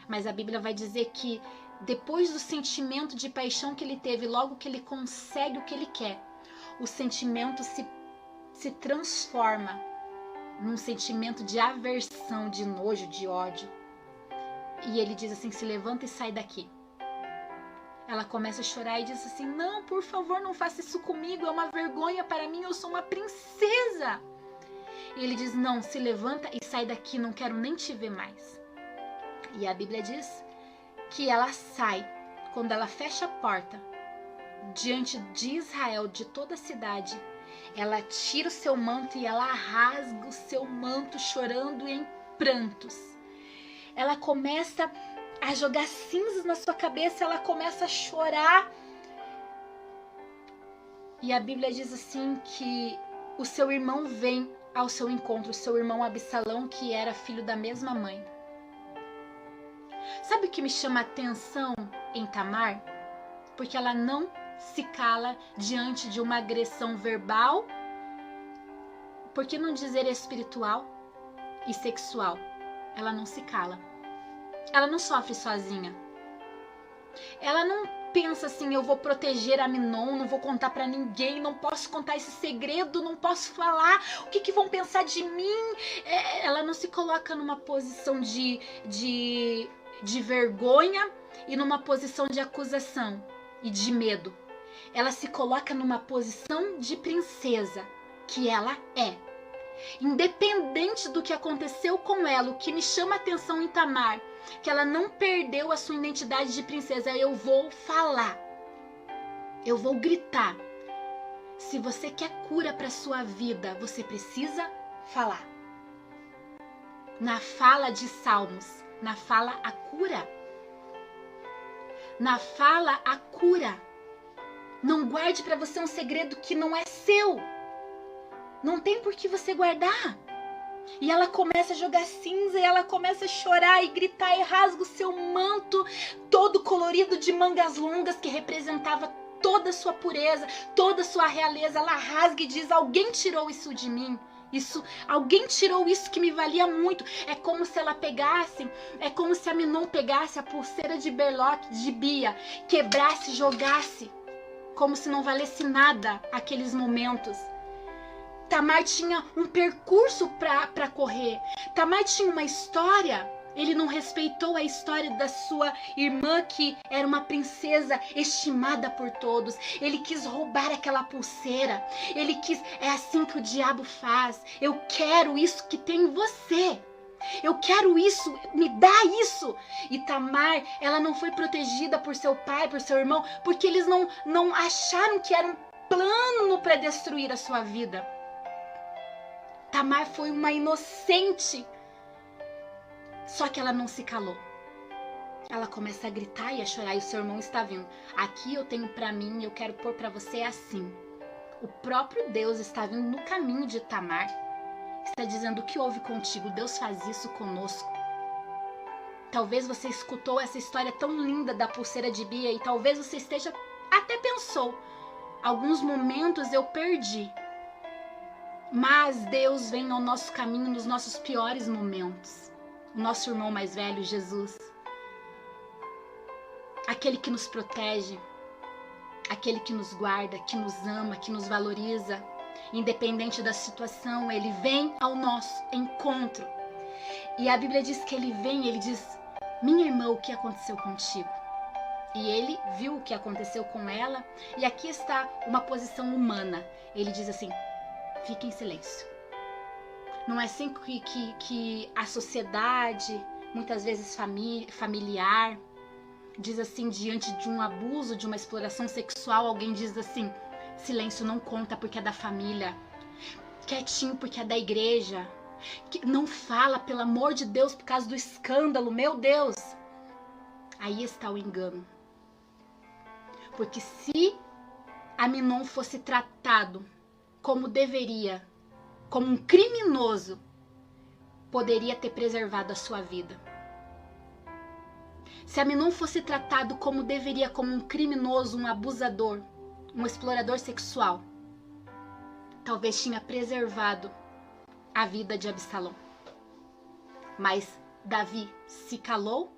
mas a Bíblia vai dizer que depois do sentimento de paixão que ele teve, logo que ele consegue o que ele quer, o sentimento se transforma num sentimento de aversão, de nojo, de ódio. E ele diz assim, se levanta e sai daqui. Ela começa a chorar e diz assim, não, por favor, não faça isso comigo, é uma vergonha para mim, eu sou uma princesa. E ele diz, não, se levanta e sai daqui, não quero nem te ver mais. E a Bíblia diz que ela sai, quando ela fecha a porta, diante de Israel, de toda a cidade, ela tira o seu manto e ela rasga o seu manto, chorando em prantos. Ela começa a jogar cinzas na sua cabeça, ela começa a chorar. E a Bíblia diz assim que o seu irmão vem ao seu encontro, o seu irmão Absalão, que era filho da mesma mãe. Sabe o que me chama a atenção em Tamar? Porque ela não se cala diante de uma agressão verbal, por que não dizer espiritual e sexual? Ela não se cala. Ela não sofre sozinha. Ela não pensa assim, eu vou proteger Aminon, não vou contar pra ninguém, não posso contar esse segredo, não posso falar, o que vão pensar de mim? Ela não se coloca numa posição de vergonha e numa posição de acusação e de medo. Ela se coloca numa posição de princesa, que ela é. Independente do que aconteceu com ela, o que me chama a atenção em Tamar, que ela não perdeu a sua identidade de princesa. Eu vou falar, eu vou gritar. Se você quer cura para sua vida, você precisa falar. Na fala de Salmos, na fala a cura. Na fala a cura. Não guarde para você um segredo que não é seu. Não tem por que você guardar. E ela começa a jogar cinza, e ela começa a chorar e gritar, e rasga o seu manto todo colorido de mangas longas, que representava toda a sua pureza, toda a sua realeza. Ela rasga e diz: alguém tirou isso de mim. Alguém tirou isso que me valia muito. É como se ela pegasse, é como se Aminon pegasse a pulseira de berloque de Bia, quebrasse e jogasse, como se não valesse nada aqueles momentos. Tamar tinha um percurso para correr. Tamar tinha uma história. Ele não respeitou a história da sua irmã, que era uma princesa estimada por todos. Ele quis roubar aquela pulseira. Ele quis, é assim que o diabo faz. Eu quero isso que tem em você. Eu quero isso, me dá isso. E Tamar, ela não foi protegida por seu pai, por seu irmão, porque eles não acharam que era um plano para destruir a sua vida. Tamar foi uma inocente. Só que ela não se calou. Ela começa a gritar e a chorar, e o seu irmão está vindo. Aqui eu tenho para mim, eu quero pôr para você assim. O próprio Deus está vindo no caminho de Tamar. Está dizendo: o que houve contigo? Deus faz isso conosco. Talvez você escutou essa história tão linda da pulseira de Bia e talvez você esteja, até pensou, alguns momentos eu perdi. Mas Deus vem ao nosso caminho nos nossos piores momentos. O nosso irmão mais velho, Jesus, aquele que nos protege, aquele que nos guarda, que nos ama, que nos valoriza, independente da situação, ele vem ao nosso encontro. E a Bíblia diz que ele vem, ele diz: minha irmã, o que aconteceu contigo? E ele viu o que aconteceu com ela, e aqui está uma posição humana. Ele diz assim: fique em silêncio. Não é assim que a sociedade, muitas vezes familiar, diz assim, diante de um abuso, de uma exploração sexual, alguém diz assim: silêncio, não conta porque é da família. Quietinho porque é da igreja. Não fala, pelo amor de Deus, por causa do escândalo, meu Deus. Aí está o engano. Porque se Aminon fosse tratado como deveria, como um criminoso, poderia ter preservado a sua vida. Se Aminon fosse tratado como deveria, como um criminoso, um abusador, um explorador sexual, talvez tinha preservado a vida de Absalão. Mas Davi se calou.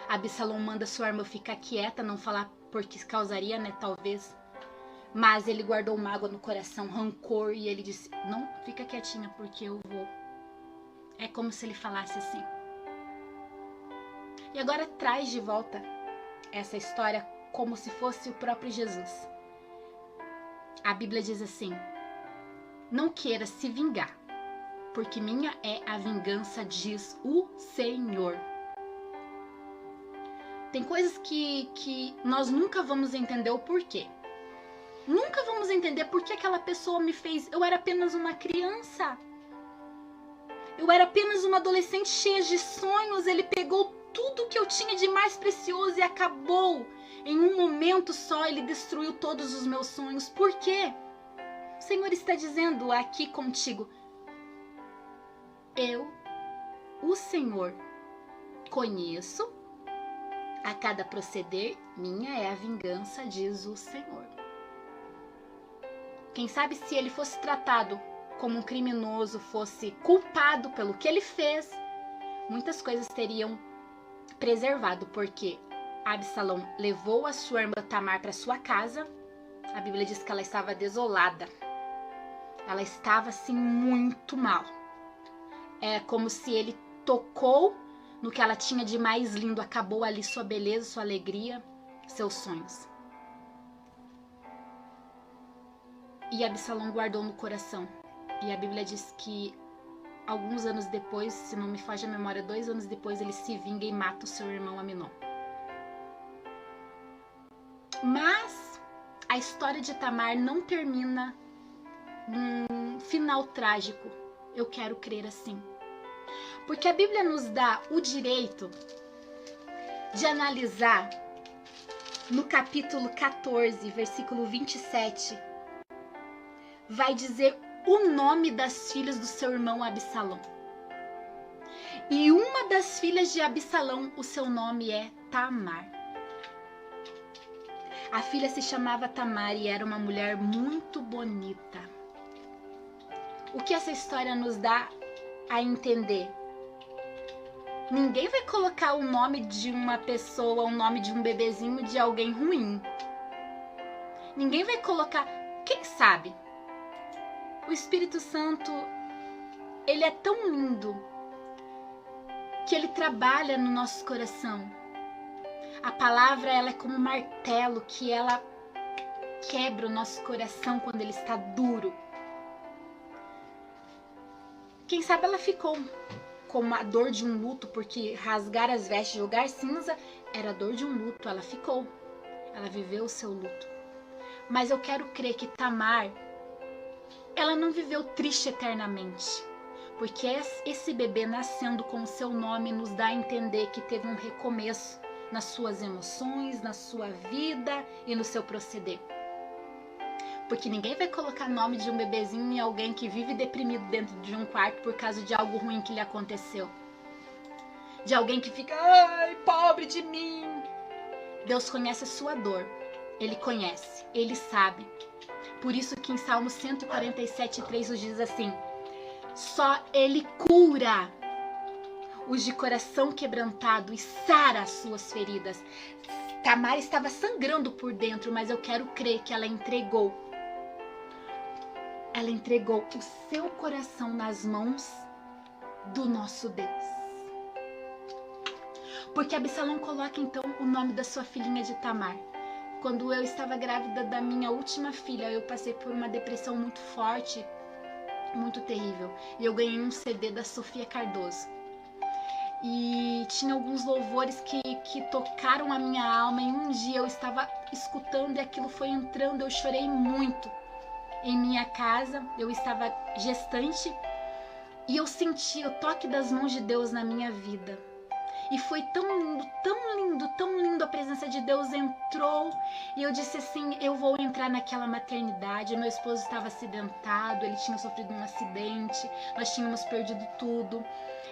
Absalão manda sua irmã ficar quieta, não falar porque causaria, né, talvez. Mas ele guardou mágoa no coração, rancor, e ele disse: não, fica quietinha porque eu vou. É como se ele falasse assim. E agora traz de volta essa história como se fosse o próprio Jesus. A Bíblia diz assim: não queira se vingar, porque minha é a vingança, diz o Senhor. Tem coisas que nós nunca vamos entender o porquê. Nunca vamos entender por que aquela pessoa me fez. Eu era apenas uma criança. Eu era apenas uma adolescente cheia de sonhos. Ele pegou tudo que eu tinha de mais precioso e acabou. Em um momento só, ele destruiu todos os meus sonhos. Por quê? O Senhor está dizendo aqui contigo: eu, o Senhor, conheço a cada proceder, minha é a vingança, diz o Senhor. Quem sabe se ele fosse tratado como um criminoso, fosse culpado pelo que ele fez, muitas coisas teriam preservado, porque Absalão levou a sua irmã Tamar para sua casa. A Bíblia diz que ela estava desolada. Ela estava assim muito mal. É como se ele tocou no que ela tinha de mais lindo, acabou ali sua beleza, sua alegria, seus sonhos. E Absalão guardou no coração. E a Bíblia diz que alguns anos depois, se não me foge a memória, 2 anos depois, ele se vinga e mata o seu irmão Aminon. Mas a história de Tamar não termina num final trágico. Eu quero crer assim. Porque a Bíblia nos dá o direito de analisar no capítulo 14, versículo 27, vai dizer o nome das filhas do seu irmão Absalão. E uma das filhas de Absalão, o seu nome é Tamar. A filha se chamava Tamar e era uma mulher muito bonita. O que essa história nos dá a entender? Ninguém vai colocar o nome de uma pessoa, o nome de um bebezinho de alguém ruim. Ninguém vai colocar... Quem sabe? O Espírito Santo, ele é tão lindo que ele trabalha no nosso coração. A palavra, ela é como um martelo que ela quebra o nosso coração quando ele está duro. Quem sabe ela ficou com a dor de um luto, porque rasgar as vestes, jogar cinza, era a dor de um luto. Ela ficou, ela viveu o seu luto. Mas eu quero crer que Tamar, ela não viveu triste eternamente. Porque esse bebê nascendo com o seu nome nos dá a entender que teve um recomeço nas suas emoções, na sua vida e no seu proceder. Porque ninguém vai colocar nome de um bebezinho em alguém que vive deprimido dentro de um quarto por causa de algo ruim que lhe aconteceu. De alguém que fica, ai, pobre de mim. Deus conhece a sua dor. Ele conhece, ele sabe. Por isso que em Salmo 147:3 nos diz assim: só ele cura os de coração quebrantado e sara as suas feridas. Tamar estava sangrando por dentro, mas eu quero crer que ela entregou o seu coração nas mãos do nosso Deus. Porque Absalão coloca então o nome da sua filhinha de Tamar. Quando eu estava grávida da minha última filha, eu passei por uma depressão muito forte, muito terrível. E eu ganhei um CD da Sofia Cardoso. E tinha alguns louvores que tocaram a minha alma. E um dia eu estava escutando e aquilo foi entrando. Eu chorei muito. Em minha casa, eu estava gestante. E eu senti o toque das mãos de Deus na minha vida. E foi tão lindo, tão lindo, tão lindo. A presença de Deus entrou. E eu disse assim, eu vou entrar naquela maternidade. Meu esposo estava acidentado, ele tinha sofrido um acidente. Nós tínhamos perdido tudo.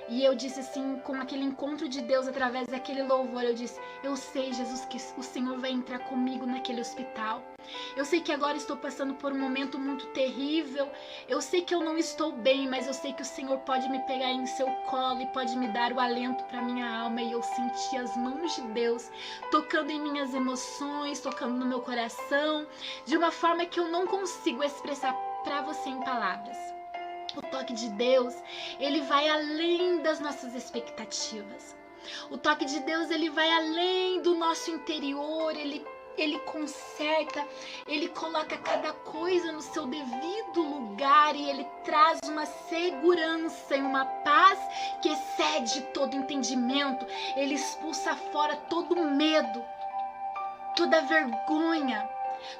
E eu disse assim, com aquele encontro de Deus através daquele louvor, eu disse, eu sei, Jesus, que o Senhor vai entrar comigo naquele hospital. Eu sei que agora estou passando por um momento muito terrível. Eu sei que eu não estou bem, mas eu sei que o Senhor pode me pegar em seu colo e pode me dar o alento para minha alma. E eu senti as mãos de Deus tocando em minhas emoções, tocando no meu coração, de uma forma que eu não consigo expressar para você em palavras. O toque de Deus, ele vai além das nossas expectativas. O toque de Deus, ele vai além do nosso interior, ele conserta, ele coloca cada coisa no seu devido lugar e ele traz uma segurança e uma paz que excede todo entendimento. Ele expulsa fora todo medo, toda vergonha,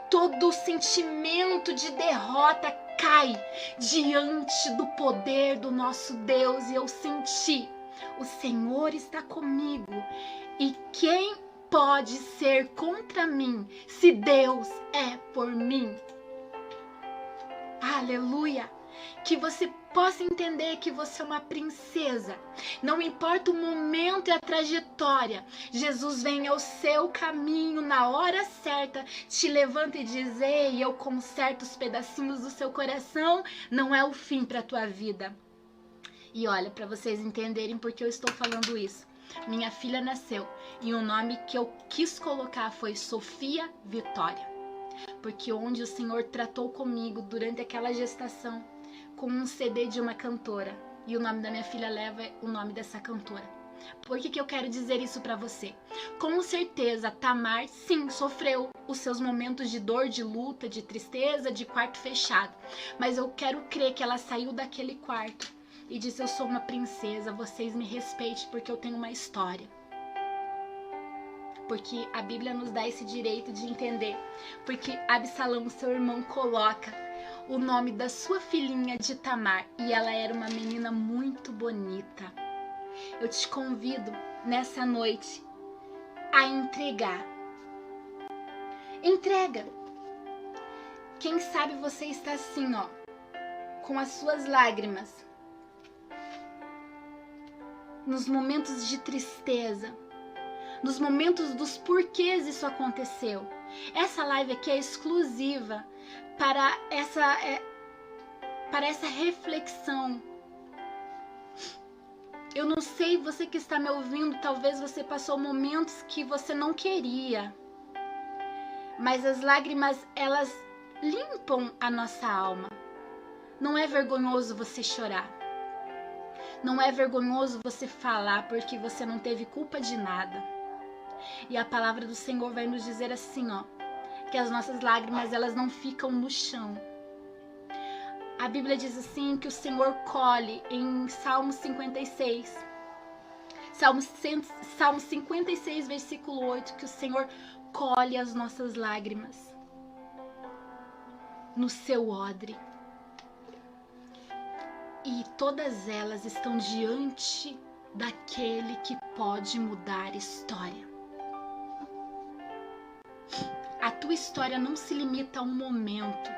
todo sentimento de derrota cai diante do poder do nosso Deus. E eu senti, o Senhor está comigo. E quem pode ser contra mim se Deus é por mim? Aleluia! Que você possa entender que você é uma princesa. Não importa o momento e a trajetória, Jesus vem ao seu caminho na hora certa, te levanta e diz, ei, eu conserto os pedacinhos do seu coração, não é o fim para a tua vida. E olha, para vocês entenderem por que eu estou falando isso. Minha filha nasceu e o nome que eu quis colocar foi Sofia Vitória. Porque onde o Senhor tratou comigo durante aquela gestação, com um CD de uma cantora. E o nome da minha filha leva o nome dessa cantora. Por que eu quero dizer isso para você? Com certeza, Tamar, sim, sofreu os seus momentos de dor, de luta, de tristeza, de quarto fechado. Mas eu quero crer que ela saiu daquele quarto e disse, eu sou uma princesa, vocês me respeitem porque eu tenho uma história. Porque a Bíblia nos dá esse direito de entender. Porque Absalão, seu irmão, coloca o nome da sua filhinha de Tamar. E ela era uma menina muito bonita. Eu te convido nessa noite a entregar. Entrega. Quem sabe você está assim, ó, com as suas lágrimas. Nos momentos de tristeza. Nos momentos dos porquês isso aconteceu. Essa live aqui é exclusiva para essa reflexão. Eu não sei, você que está me ouvindo, talvez você passou momentos que você não queria. Mas as lágrimas, elas limpam a nossa alma. Não é vergonhoso você chorar. Não é vergonhoso você falar porque você não teve culpa de nada. E a palavra do Senhor vai nos dizer assim, ó, que as nossas lágrimas, elas não ficam no chão. A Bíblia diz assim que o Senhor colhe em Salmo 56. Salmo 56, versículo 8, que o Senhor colhe as nossas lágrimas no seu odre. E todas elas estão diante daquele que pode mudar história. A tua história não se limita a um momento.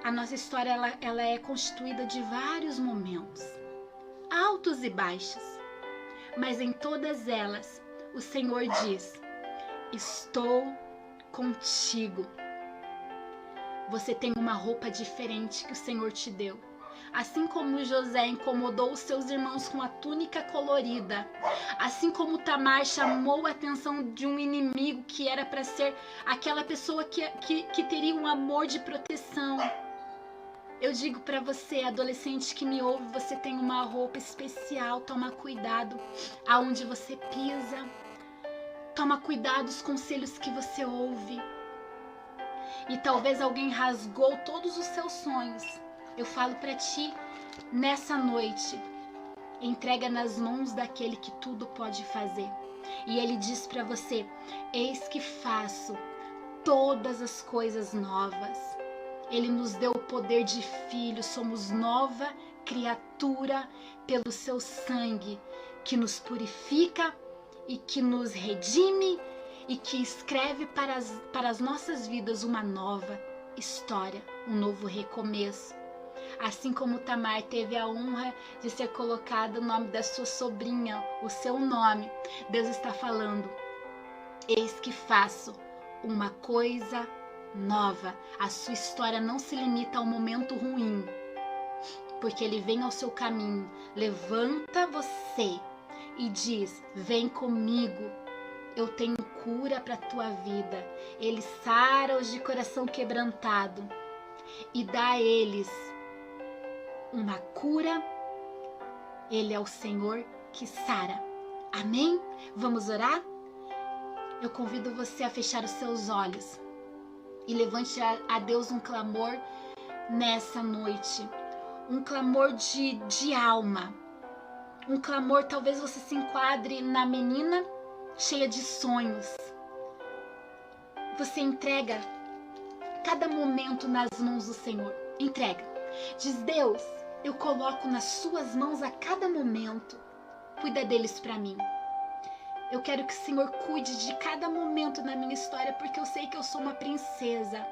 A nossa história ela é constituída de vários momentos, altos e baixos. Mas em todas elas, o Senhor diz: estou contigo. Você tem uma roupa diferente que o Senhor te deu. Assim como José incomodou os seus irmãos com a túnica colorida, assim como Tamar chamou a atenção de um inimigo que era para ser aquela pessoa que teria um amor de proteção. Eu digo para você, adolescente que me ouve, você tem uma roupa especial. Toma cuidado aonde você pisa. Toma cuidado os conselhos que você ouve. E talvez alguém rasgou todos os seus sonhos. Eu falo para ti, nessa noite, entrega nas mãos daquele que tudo pode fazer. E ele diz para você: eis que faço todas as coisas novas. Ele nos deu o poder de filho, somos nova criatura pelo seu sangue, que nos purifica e que nos redime e que escreve para as nossas vidas uma nova história, um novo recomeço. Assim como Tamar teve a honra de ser colocado o nome da sua sobrinha, o seu nome, Deus está falando: eis que faço uma coisa nova. A sua história não se limita a um momento ruim, porque ele vem ao seu caminho, levanta você e diz: vem comigo, eu tenho cura para a tua vida. Ele sara os de coração quebrantado e dá a eles uma cura. Ele é o Senhor que sara. Amém? Vamos orar? Eu convido você a fechar os seus olhos e levante a Deus um clamor nessa noite. Um clamor de alma. Um clamor, talvez você se enquadre na menina cheia de sonhos. Você entrega cada momento nas mãos do Senhor. Entrega. Diz: Deus, eu coloco nas suas mãos a cada momento. Cuida deles para mim. Eu quero que o Senhor cuide de cada momento na minha história, porque eu sei que eu sou uma princesa.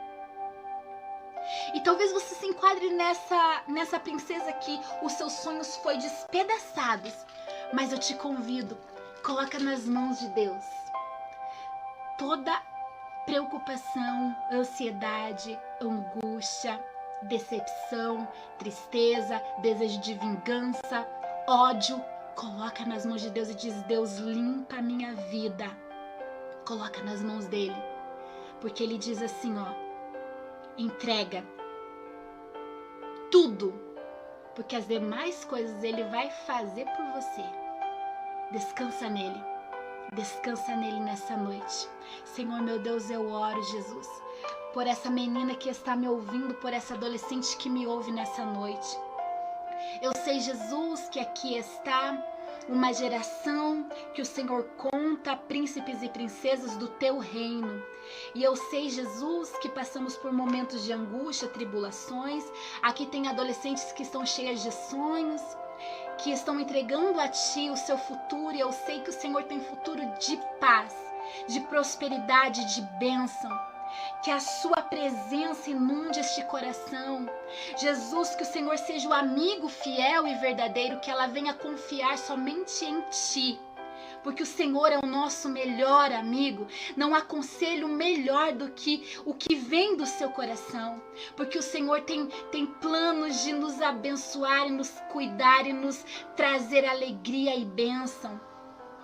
E talvez você se enquadre nessa princesa que os seus sonhos foram despedaçados. Mas eu te convido, coloca nas mãos de Deus toda preocupação, ansiedade, angústia, decepção, tristeza, desejo de vingança, ódio. Coloca nas mãos de Deus e diz: Deus, limpa a minha vida. Coloca nas mãos dele. Porque ele diz assim, ó: entrega tudo, porque as demais coisas ele vai fazer por você. Descansa nele. Descansa nele nessa noite. Senhor, meu Deus, eu oro, Jesus, por essa menina que está me ouvindo, por essa adolescente que me ouve nessa noite. Eu sei, Jesus, que aqui está uma geração que o Senhor conta príncipes e princesas do teu reino. E eu sei, Jesus, que passamos por momentos de angústia, tribulações. Aqui tem adolescentes que estão cheias de sonhos, que estão entregando a ti o seu futuro. E eu sei que o Senhor tem futuro de paz, de prosperidade, de bênção. Que a sua presença inunde este coração. Jesus, que o Senhor seja o amigo fiel e verdadeiro, que ela venha confiar somente em ti. porque o Senhor é o nosso melhor amigo. Não há conselho melhor do que o que vem do seu coração, porque o Senhor tem planos de nos abençoar e nos cuidar e nos trazer alegria e bênção.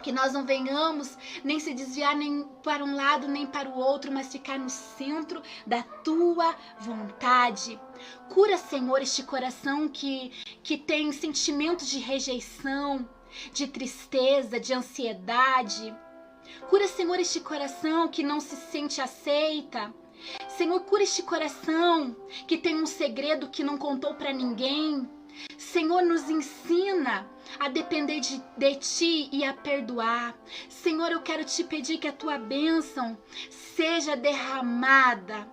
Que nós não venhamos nem se desviar nem para um lado nem para o outro, mas ficar no centro da tua vontade. Cura, Senhor, este coração que tem sentimentos de rejeição, de tristeza, de ansiedade. Cura, Senhor, este coração que não se sente aceita. Senhor, cura este coração que tem um segredo que não contou para ninguém. Senhor, nos ensina a depender de Ti e a perdoar. Senhor, eu quero te pedir que a Tua bênção seja derramada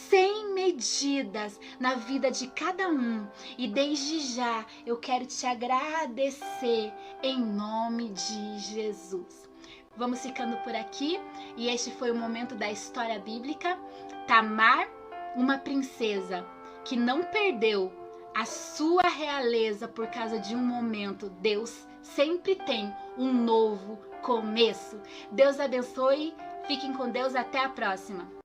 sem medidas na vida de cada um. E desde já eu quero te agradecer em nome de Jesus. Vamos ficando por aqui e este foi o momento da história bíblica. Tamar, uma princesa que não perdeu a sua realeza por causa de um momento. Deus sempre tem um novo começo. Deus abençoe, fiquem com Deus, até a próxima.